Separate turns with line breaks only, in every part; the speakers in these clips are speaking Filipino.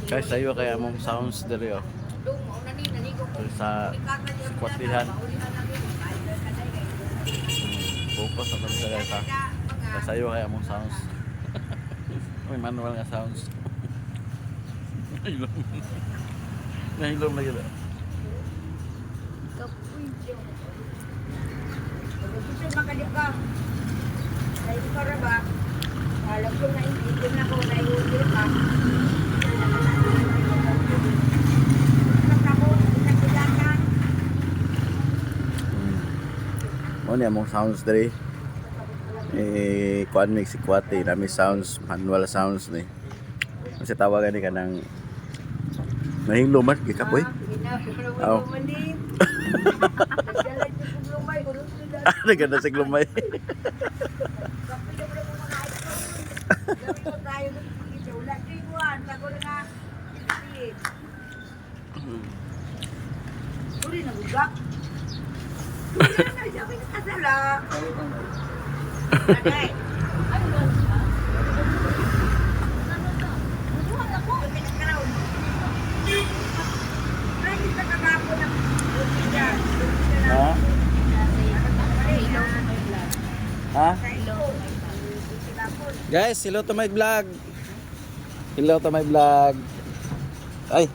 Kaya sa'yo kaya mong sounds dali oh. Sa kwatihan. Focus sa kanila guys ha. Kaya sa'yo kaya mong sounds. May manual nga sounds. Nahilom. Nahilom lagi na.
Gusto makalik ka. Dahil ka ba? Alam ko na hindi na ko na iulit ka.
Ano niya mong sounds dali? Kuan mix si Kwate. Nami sounds, manual sounds ni. Kasi tawagan ni ka ng nahilom man, gikapoy. Oo. Naganda sa glumay.
Uli na bugak. Sabi na kasala. Nanay. Ano ba? Bubuhan ako. Pinagkaraon. Pwede sa kagapo ng bukiyan.
Ha? Ha? Guys, hello to my vlog. Hello to my vlog. Ay,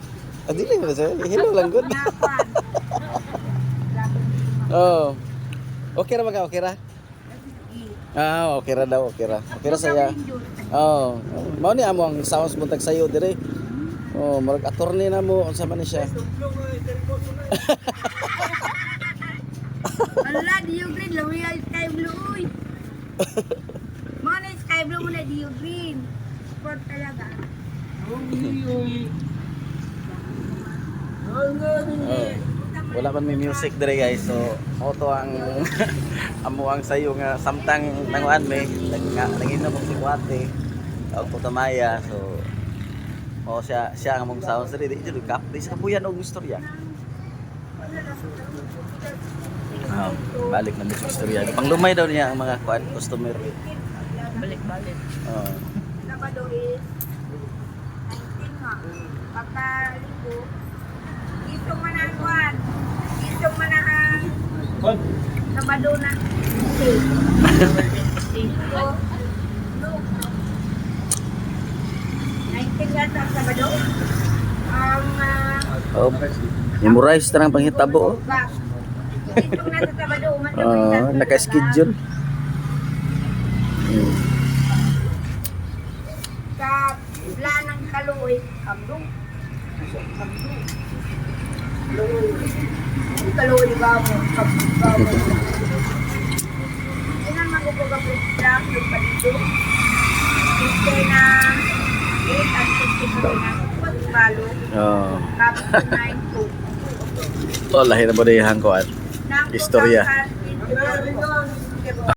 adili mo na siya. Hello lang good. Oh. Okay ra ba ka? Okay ra? Ah, okay ra daw, okay ra. Okay ra saya. Oh, mao ni amo ang sounds buntag sayo dire. Oh, murag attorney na mo unsa man ni siya.
Ala, Dio Green, lawi ay sky blue uy. Mga na sky blue mo na Dio Green. Sport talaga.
Oh. Wala man may music dire guys. So, auto ang amo ang sayo nga samtang nanguan me nanginom og si Kwate. Og Putamaya. So, siya ang among sounds dire di jud kap. Di sa kapuyan og istorya. Balik na sa istorya. Panglumay daw niya ang mga customer.
Balik-balik.
Oh.
Sabado is 19 nga. Pagkaligo, isong manangkuhan. Isong manahang Sabado na. So, no. 19 nga sa Sabado. Ang
Oh. Memorize tanang panghitabo.
isong nasa Sabado.
Naka-schedule.
Sa Lanang Kaloy, Kamdong. Kaloy ba mo? Kamdong. Inan magugugap-ugap yung palito. Kasi na 8 at 50 na pagbalo.
Oh.
Tapos 9
Oh, lahir na ba dihang ko at istorya.